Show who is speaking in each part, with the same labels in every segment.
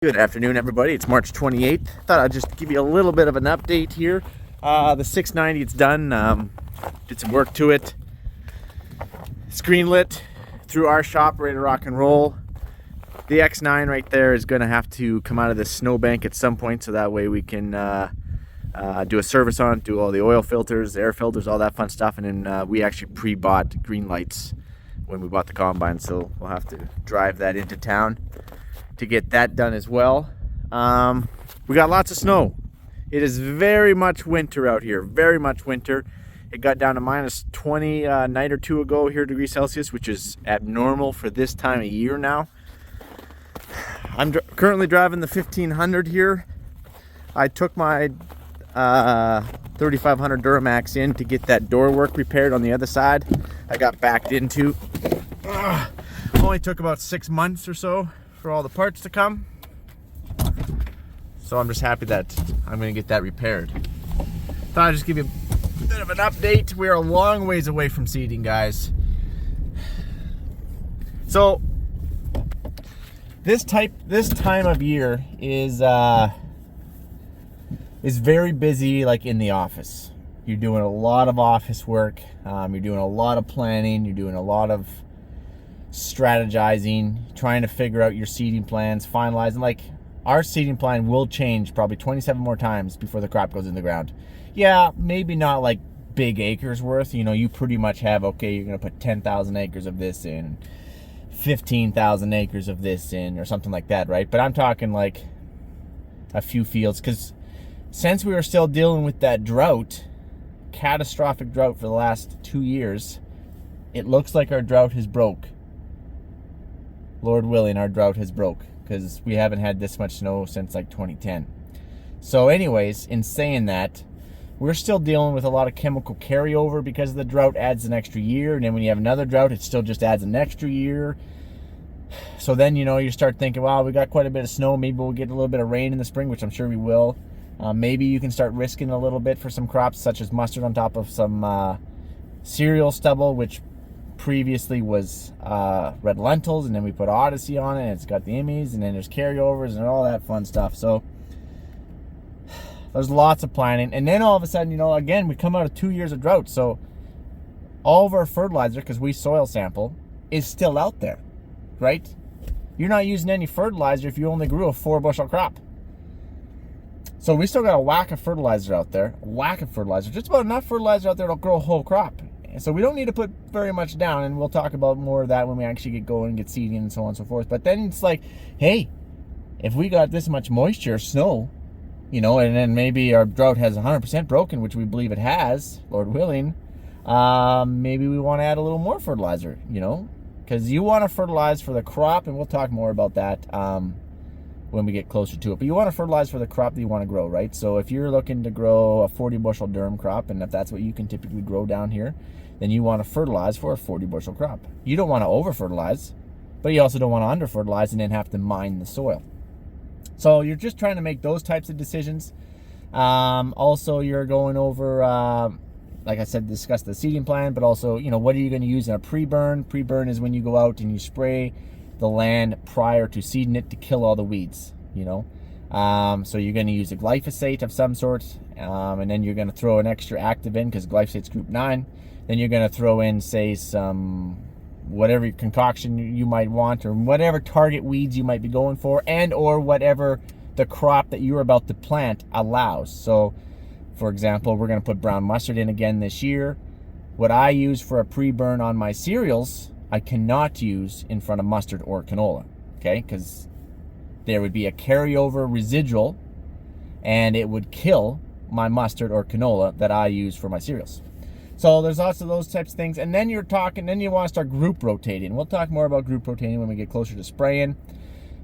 Speaker 1: Good afternoon, everybody. It's March 28th. Thought I'd just give you a little bit of an update here. The 690, it's done. Did some work to it. Screen lit through our shop, ready to rock and roll. The X9 right there is going to have to come out of this snowbank at some point, so that way we can do a service on it, do all the oil filters, air filters, all that fun stuff. And then we actually pre-bought green lights when we bought the combine, so we'll have to drive that into town to get that done as well. We got lots of snow. It is very much winter out here, very much winter. It got down to minus 20 a night or two ago here, degrees Celsius, which is abnormal for this time of year now. I'm currently driving the 1500 here. I took my 3500 Duramax in to get that door work repaired on the other side. I got backed into. Only took about 6 months or so for all the parts to come. So I'm just happy that I'm going to get that repaired. Thought I'd just give you a bit of an update. We're a long ways away from seeding, guys. So this time of year is very busy, like in the office. You're doing a lot of office work. You're doing a lot of planning. You're doing a lot of strategizing, trying to figure out your seeding plans, finalizing. Like, our seeding plan will change probably 27 more times before the crop goes in the ground. Yeah, maybe not like big acres worth. You know, you pretty much have, okay, you're going to put 10,000 acres of this in, 15,000 acres of this in, or something like that, right? But I'm talking like a few fields, because since we were still dealing with that drought, catastrophic drought for the last 2 years, it looks like our drought has broke. Lord willing, our drought has broke, because we haven't had this much snow since like 2010. So anyways, in saying that, we're still dealing with a lot of chemical carryover because the drought adds an extra year, and then when you have another drought, it still just adds an extra year. So then, you know, you start thinking, well, we got quite a bit of snow, maybe we'll get a little bit of rain in the spring, which I'm sure we will. Maybe you can start risking a little bit for some crops, such as mustard on top of some cereal stubble, which previously was red lentils, and then we put Odyssey on it, and it's got the Emmys, and then there's carryovers and all that fun stuff. So there's lots of planning. And then all of a sudden, you know, again, we come out of 2 years of drought, so all of our fertilizer, because we soil sample, is still out there, right? You're not using any fertilizer if you only grew a 4 bushel crop. So we still got a whack of fertilizer out there, just about enough fertilizer out there to grow a whole crop. So we don't need to put very much down, and we'll talk about more of that when we actually get going and get seeding and so on and so forth. But then it's like, hey, if we got this much moisture, snow, you know, and then maybe our drought has 100% broken, which we believe it has, Lord willing, maybe we want to add a little more fertilizer, you know, because you want to fertilize for the crop, and we'll talk more about that when we get closer to it. But you want to fertilize for the crop that you want to grow, right? So if you're looking to grow a 40 bushel durum crop, and if that's what you can typically grow down here, then you want to fertilize for a 40 bushel crop. You don't want to over fertilize, but you also don't want to under fertilize and then have to mine the soil. So you're just trying to make those types of decisions. Also, you're going over, like I said, discuss the seeding plan, but also, you know, what are you going to use in a pre-burn? Pre-burn is when you go out and you spray the land prior to seeding it to kill all the weeds, you know. So you're going to use a glyphosate of some sort, and then you're going to throw an extra active in, because glyphosate's group 9. Then you're going to throw in, say, some whatever concoction you might want, or whatever target weeds you might be going for, and or whatever the crop that you're about to plant allows. So, for example, we're going to put brown mustard in again this year. What I use for a pre-burn on my cereals, I cannot use in front of mustard or canola, okay? Because there would be a carryover residual, and it would kill my mustard or canola that I use for my cereals. So there's lots of those types of things. And then you want to start group rotating. We'll talk more about group rotating when we get closer to spraying.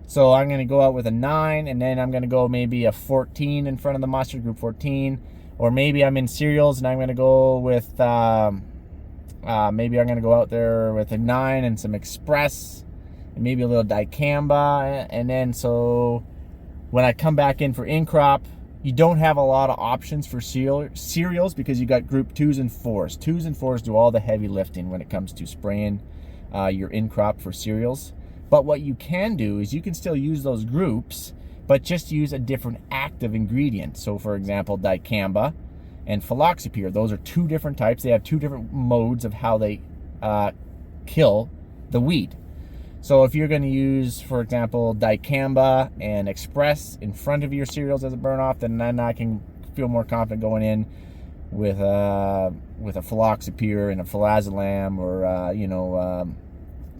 Speaker 1: So I'm going to go out with a 9, and then I'm going to go maybe a 14 in front of the mustard, group 14. Or maybe I'm in cereals, and I'm going to go with, maybe I'm going to go out there with a 9 and some Express, and maybe a little dicamba. And then so when I come back in for in-crop, you don't have a lot of options for cereals, because you got group 2s and 4s. 2s and 4s do all the heavy lifting when it comes to spraying your in-crop for cereals. But what you can do is you can still use those groups but just use a different active ingredient. So for example, dicamba and phylloxipyr, those are two different types. They have two different modes of how they kill the weed. So if you're going to use, for example, dicamba and express in front of your cereals as a burn off, then I can feel more confident going in with a phylloxipyr and a phylloxalam, or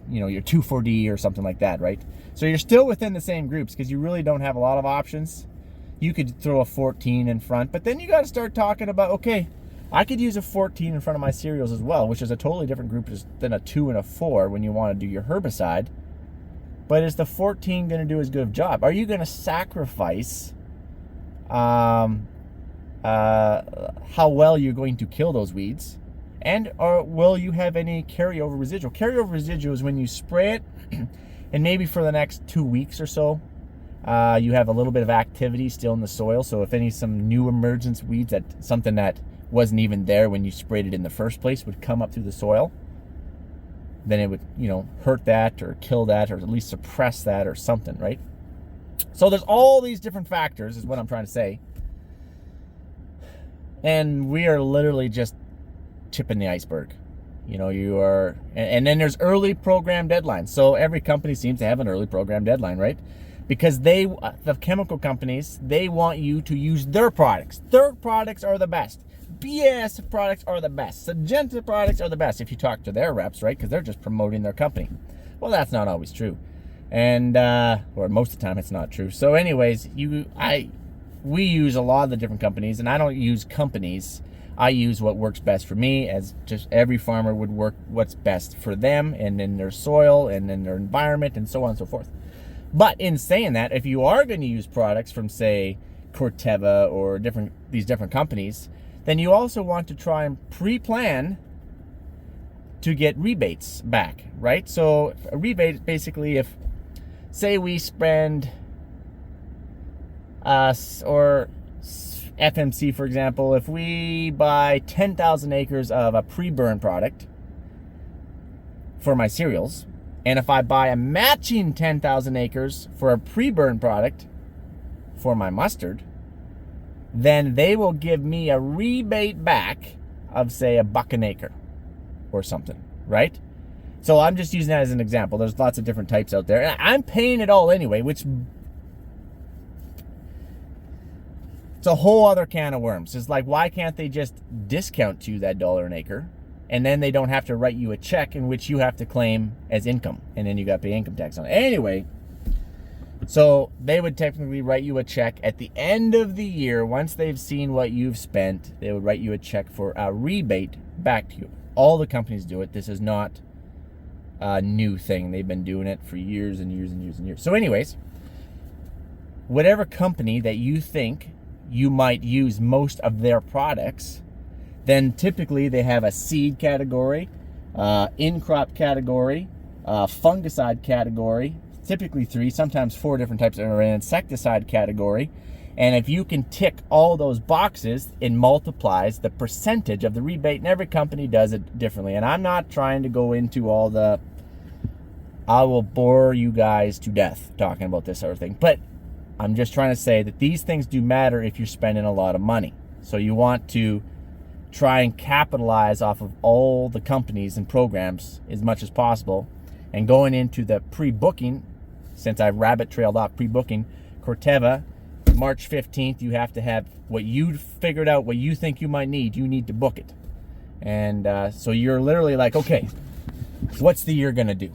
Speaker 1: your 2,4-D or something like that, right? So you're still within the same groups because you really don't have a lot of options. You could throw a 14 in front, but then you got to start talking about, okay, I could use a 14 in front of my cereals as well, which is a totally different group than a 2 and a 4 when you want to do your herbicide. But is the 14 going to do as good of a job? Are you going to sacrifice how well you're going to kill those weeds? Or will you have any carryover residual? Carryover residual is when you spray it, and maybe for the next 2 weeks or so, you have a little bit of activity still in the soil. So if some new emergence weeds, something that wasn't even there when you sprayed it in the first place, would come up through the soil, then it would, hurt that or kill that, or at least suppress that or something, right? So there's all these different factors, is what I'm trying to say. And we are literally just tipping the iceberg. You are, and then there's early program deadlines. So every company seems to have an early program deadline, right? Because the chemical companies, they want you to use their products. Their products are the best. BS products are the best. Syngenta products are the best if you talk to their reps, right? Because they're just promoting their company. Well, that's not always true. And, or most of the time it's not true. So anyways, we use a lot of the different companies, and I don't use companies. I use what works best for me, as just every farmer would work what's best for them and in their soil and in their environment and so on and so forth. But in saying that, if you are going to use products from, say, Corteva or these different companies, then you also want to try and pre-plan to get rebates back, right? So a rebate is basically if, say, we spend or FMC, for example, if we buy 10,000 acres of a PreBurn product for my cereals, and if I buy a matching 10,000 acres for a PreBurn product for my mustard, then they will give me a rebate back of, say, $1 an acre or something, right? So I'm just using that as an example. There's lots of different types out there. And I'm paying it all anyway, which it's a whole other can of worms. It's like, why can't they just discount to you that $1 an acre? And then they don't have to write you a check in which you have to claim as income. And then you got to pay income tax on it. Anyway, so they would technically write you a check at the end of the year. Once they've seen what you've spent, they would write you a check for a rebate back to you. All the companies do it. This is not a new thing. They've been doing it for years and years and years and years. So anyways, whatever company that you think you might use most of their products, then typically they have a seed category, in-crop category, fungicide category, typically 3, sometimes 4 different types, of an insecticide category. And if you can tick all those boxes, it multiplies the percentage of the rebate, and every company does it differently. And I'm not trying to go into all I will bore you guys to death talking about this sort of thing. But I'm just trying to say that these things do matter if you're spending a lot of money. So you want to try and capitalize off of all the companies and programs as much as possible. And going into the pre-booking, since I've rabbit trailed off pre-booking, Corteva, March 15th, you have to have what you figured out, what you think you might need, you need to book it. And so you're literally like, okay, what's the year going to do?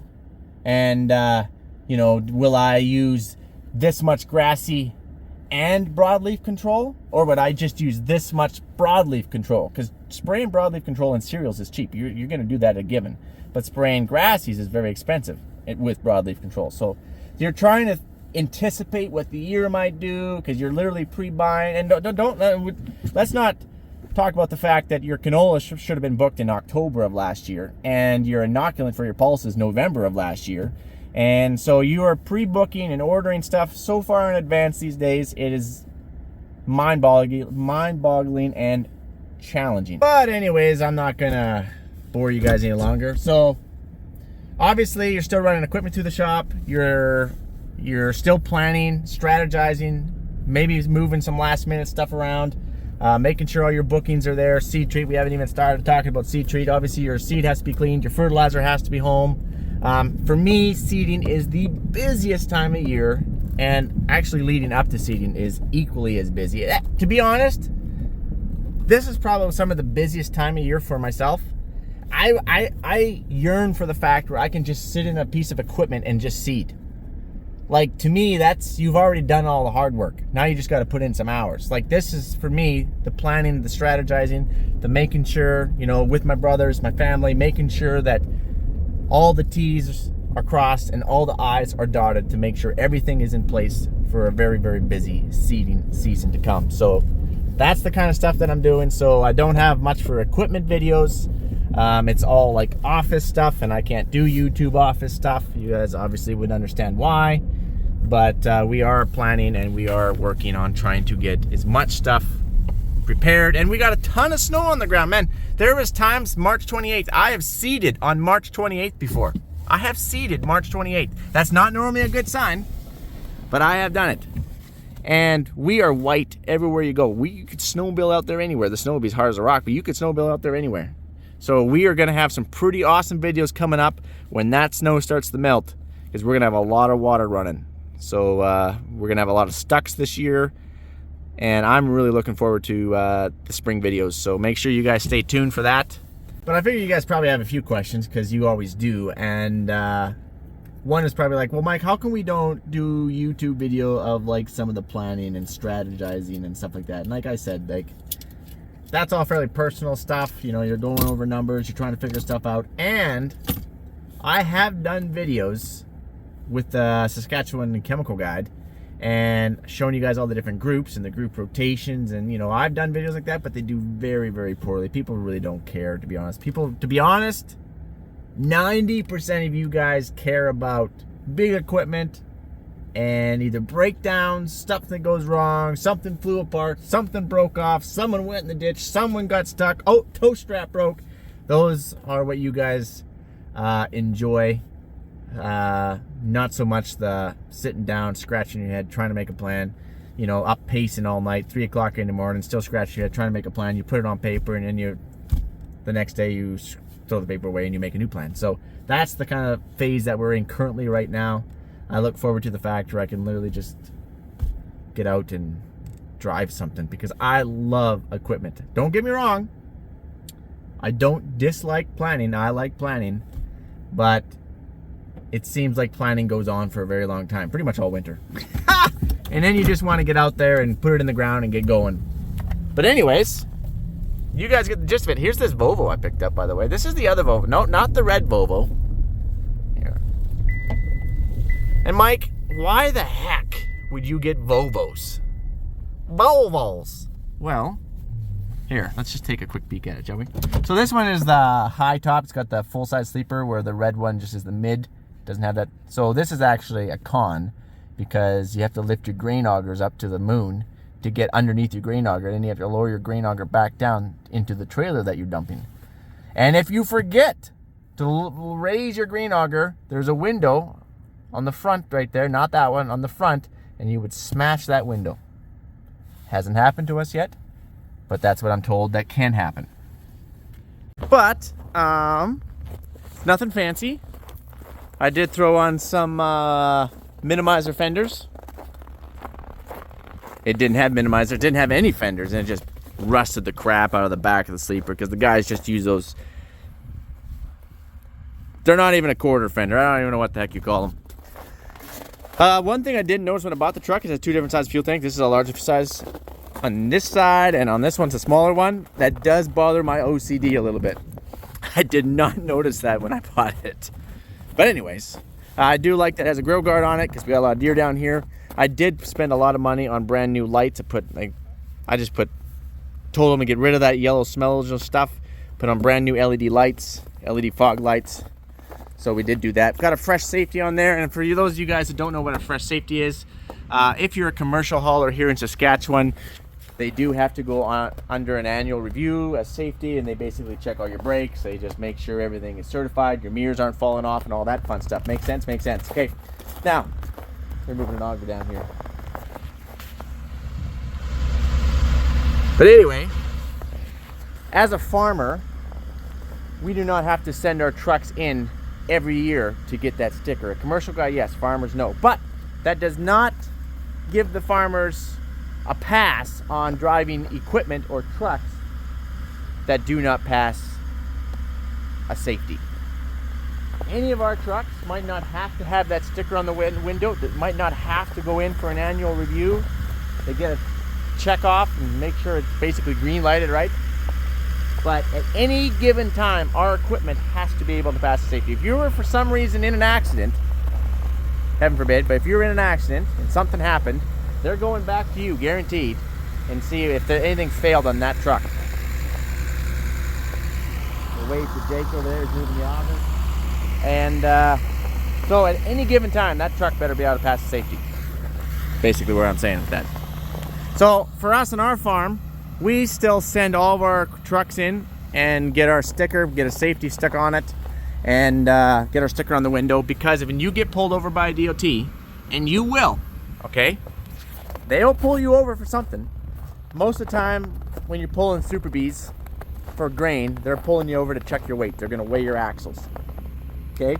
Speaker 1: And, will I use this much grassy and broadleaf control, or would I just use this much broadleaf control? Because spraying broadleaf control in cereals is cheap. You're going to do that at a given. But spraying grassies is very expensive with broadleaf control. So you're trying to anticipate what the year might do, because you're literally pre-buying. And let's not talk about the fact that your canola should have been booked in October of last year, and your inoculant for your pulse is November of last year. And so you are pre-booking and ordering stuff so far in advance these days. It is mind-boggling and challenging. But anyways, I'm not gonna bore you guys any longer. So obviously you're still running equipment through the shop. You're you're still planning, strategizing, maybe moving some last minute stuff around, making sure all your bookings are there. Seed treat, we haven't even started talking about seed treat. Obviously your seed has to be cleaned, your fertilizer has to be home. For me, seeding is the busiest time of year, and actually leading up to seeding is equally as busy. To be honest, this is probably some of the busiest time of year for myself. I yearn for the fact where I can just sit in a piece of equipment and just seed. Like, to me, that's, you've already done all the hard work. Now you just got to put in some hours. Like, this is, for me, the planning, the strategizing, the making sure, you know, with my brothers, my family, making sure that all the T's are crossed and all the I's are dotted to make sure everything is in place for a very, very busy seeding season to come. So that's the kind of stuff that I'm doing. So I don't have much for equipment videos. It's all like office stuff, and I can't do YouTube office stuff. You guys obviously would understand why. But we are planning and we are working on trying to get as much stuff prepared. And we got a ton of snow on the ground, man. There was times March 28th. I have seeded on March 28th before. I have seeded March 28th. That's not normally a good sign, but I have done it. And we are white everywhere you go. You could snowmobile out there anywhere. The snow will be as hard as a rock, but you could snowmobile out there anywhere. So we are gonna have some pretty awesome videos coming up when that snow starts to melt, because we're gonna have a lot of water running. So we're gonna have a lot of stucks this year, and I'm really looking forward to the spring videos. So make sure you guys stay tuned for that. But I figure you guys probably have a few questions, because you always do. And one is probably like, well, Mike, how come we don't do YouTube video of like some of the planning and strategizing and stuff like that? And like I said, like, that's all fairly personal stuff. You know, you're going over numbers, you're trying to figure stuff out. And I have done videos with the Saskatchewan Chemical Guide and showing you guys all the different groups and the group rotations. And, you know, I've done videos like that, but they do very, very poorly. People really don't care, to be honest. To be honest, 90% of you guys care about big equipment and either breakdowns, stuff that goes wrong, something flew apart, something broke off, someone went in the ditch, someone got stuck, oh, tow strap broke. Those are what you guys enjoy. Not so much the sitting down, scratching your head, trying to make a plan, you know, up pacing all night, 3 o'clock in the morning, still scratching your head, trying to make a plan. You put it on paper, and then the next day you throw the paper away and you make a new plan. So that's the kind of phase that we're in currently right now. I look forward to the fact where I can literally just get out and drive something, because I love equipment. Don't get me wrong, I don't dislike planning. I like planning, but it seems like planning goes on for a very long time, pretty much all winter. And then you just want to get out there and put it in the ground and get going. But anyways, you guys get the gist of it. Here's this Volvo I picked up, by the way. This is the other Volvo. No, not the red Volvo. Here. And Mike, why the heck would you get Volvos? Volvos. Well, here, let's just take a quick peek at it, shall we? So this one is the high top. It's got the full-size sleeper, where the red one just is the mid. Doesn't have that. So this is actually a con, because you have to lift your grain augers up to the moon to get underneath your grain auger, and then you have to lower your grain auger back down into the trailer that you're dumping. And if you forget to raise your grain auger, there's a window on the front right there, not that one, on the front, and you would smash that window. Hasn't happened to us yet, but that's what I'm told that can happen. But nothing fancy. I did throw on some minimizer fenders. It didn't have minimizer, it didn't have any fenders, and it just rusted the crap out of the back of the sleeper, because the guys just use those. They're not even a quarter fender. I don't even know what the heck you call them. One thing I did notice when I bought the truck is it has 2 different size fuel tanks. This is a larger size on this side, and on this one's a smaller one. That does bother my OCD a little bit. I did not notice that when I bought it. But anyways, I do like that it has a grill guard on it, because we got a lot of deer down here. I did spend a lot of money on brand new lights. Told them to get rid of that yellow smell-o stuff. Put on brand new LED lights, LED fog lights. So we did do that. Got a fresh safety on there. And for those of you guys who don't know what a fresh safety is, if you're a commercial hauler here in Saskatchewan, they do have to go on under an annual review as safety, and they basically check all your brakes. They just make sure everything is certified, your mirrors aren't falling off, and all that fun stuff. Makes sense? Makes sense. Okay. Now, They're moving an auger down here. But anyway, as a farmer, we do not have to send our trucks in every year to get that sticker. A commercial guy, yes. Farmers, no. But that does not give the farmers a pass on driving equipment or trucks that do not pass a safety. Any of our trucks might not have to have that sticker on the window. That might not have to go in for an annual review. They get a check off and make sure it's basically green lighted, right? But at any given time, our equipment has to be able to pass the safety. If you were for some reason in an accident, heaven forbid, but if you're in an accident and something happened, they're going back to you, guaranteed, and see if anything failed on that truck. The wave to Jake over there is moving the auger. And so at any given time, that truck better be able to pass the safety. Basically where I'm saying with that. So for us on our farm, we still send all of our trucks in and get our sticker, get a safety sticker on it, and get our sticker on the window, because if you get pulled over by a DOT, and you will, okay, they'll pull you over for something. Most of the time when you're pulling Super Bs for grain, they're pulling you over to check your weight. They're going to weigh your axles. Okay,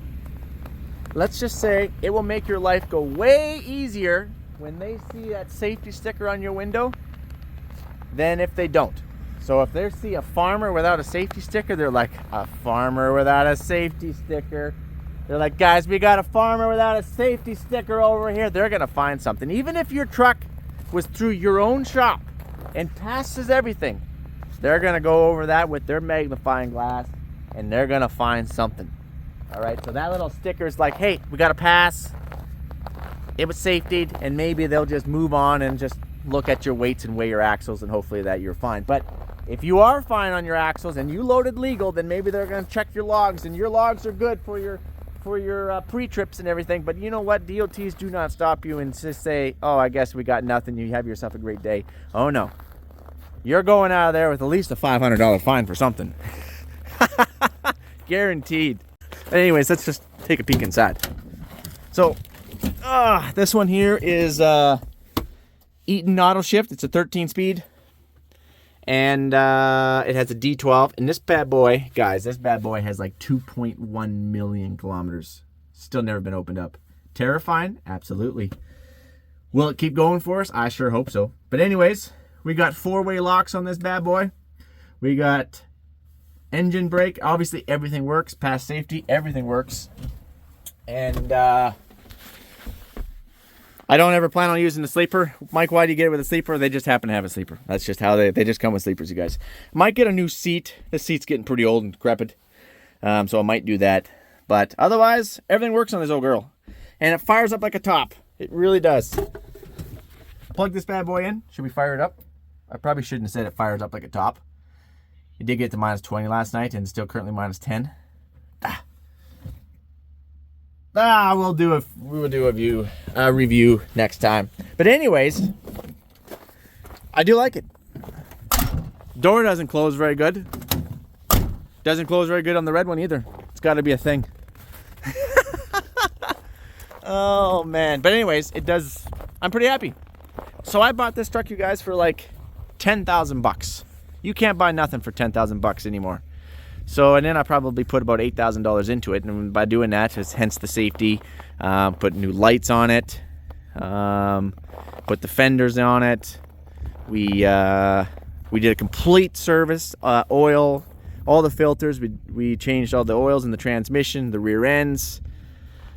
Speaker 1: let's just say it will make your life go way easier when they see that safety sticker on your window than if they don't. So if they see a farmer without a safety sticker, they're like, a farmer without a safety sticker. They're like, guys, we got a farmer without a safety sticker over here. They're gonna find something. Even if your truck was through your own shop and passes everything, they're gonna go over that with their magnifying glass and they're gonna find something. All right, so that little sticker is like, hey, we got a pass. It was safetied, and maybe they'll just move on and just look at your weights and weigh your axles, and hopefully that you're fine. But if you are fine on your axles and you loaded legal, then maybe they're going to check your logs, and your logs are good for your pre-trips and everything. But you know what? DOTs do not stop you and just say, oh, I guess we got nothing. You have yourself a great day. Oh no, you're going out of there with at least a $500 fine for something. Guaranteed. Anyways, let's just take a peek inside. So, this one here is Eaton Auto Shift. It's a 13-speed, and it has a D12. And this bad boy, guys, this bad boy has like 2.1 million kilometers. Still never been opened up. Terrifying? Absolutely. Will it keep going for us? I sure hope so. But anyways, we got 4-way locks on this bad boy. We got engine brake. Obviously, everything works. Pass safety, everything works. And I don't ever plan on using the sleeper. Mike, why do you get it with a sleeper? They just happen to have a sleeper. That's just how they just come with sleepers, you guys. Might get a new seat. This seat's getting pretty old and decrepit. So I might do that. But otherwise, everything works on this old girl. And it fires up like a top. It really does. Plug this bad boy in. Should we fire it up? I probably shouldn't have said it fires up like a top. It did get to minus 20 last night and still currently minus 10. We will do a review next time. But anyways, I do like it. Door doesn't close very good. Doesn't close very good on the red one either. It's got to be a thing. Oh man. But anyways, it does. I'm pretty happy. So I bought this truck, you guys, for like $10,000. You can't buy nothing for $10,000 anymore. So, and then I probably put about $8,000 into it, and by doing that, hence the safety, put new lights on it, put the fenders on it. We did a complete service, oil, all the filters. We changed all the oils in the transmission, the rear ends.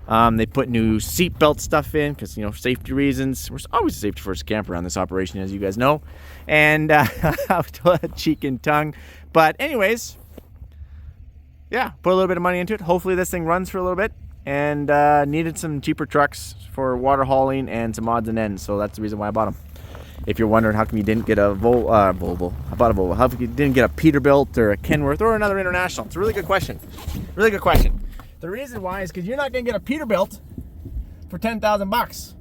Speaker 1: They put new seatbelt stuff in because, you know, safety reasons. We're always a safety first camper on this operation, as you guys know. And cheek and tongue. But anyways, yeah, put a little bit of money into it. Hopefully this thing runs for a little bit. And needed some cheaper trucks for water hauling and some odds and ends. So that's the reason why I bought them. If you're wondering how come you didn't get a Volvo, I bought a Volvo. How come you didn't get a Peterbilt or a Kenworth or another International? It's a really good question. Really good question. The reason why is because you're not going to get a Peterbilt for $10,000.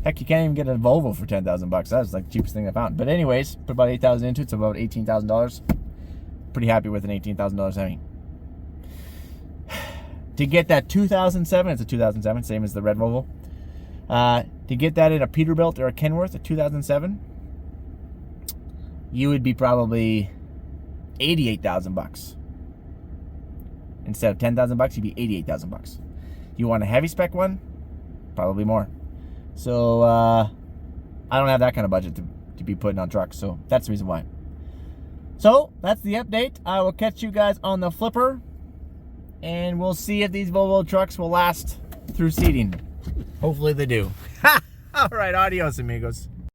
Speaker 1: Heck, you can't even get a Volvo for $10,000. That was like the cheapest thing I found. But anyways, put about $8,000 into it, so about $18,000. Pretty happy with an $18,000 Hemi. To get that 2007, it's a 2007, same as the red Volvo. To get that in a Peterbilt or a Kenworth, a 2007, you would be probably $88,000. Instead of $10,000, you'd be $88,000. You want a heavy spec one? Probably more. So I don't have that kind of budget to be putting on trucks, so that's the reason why. So that's the update. I will catch you guys on the flipper, and we'll see if these Volvo trucks will last through seeding. Hopefully they do. All right, adios, amigos.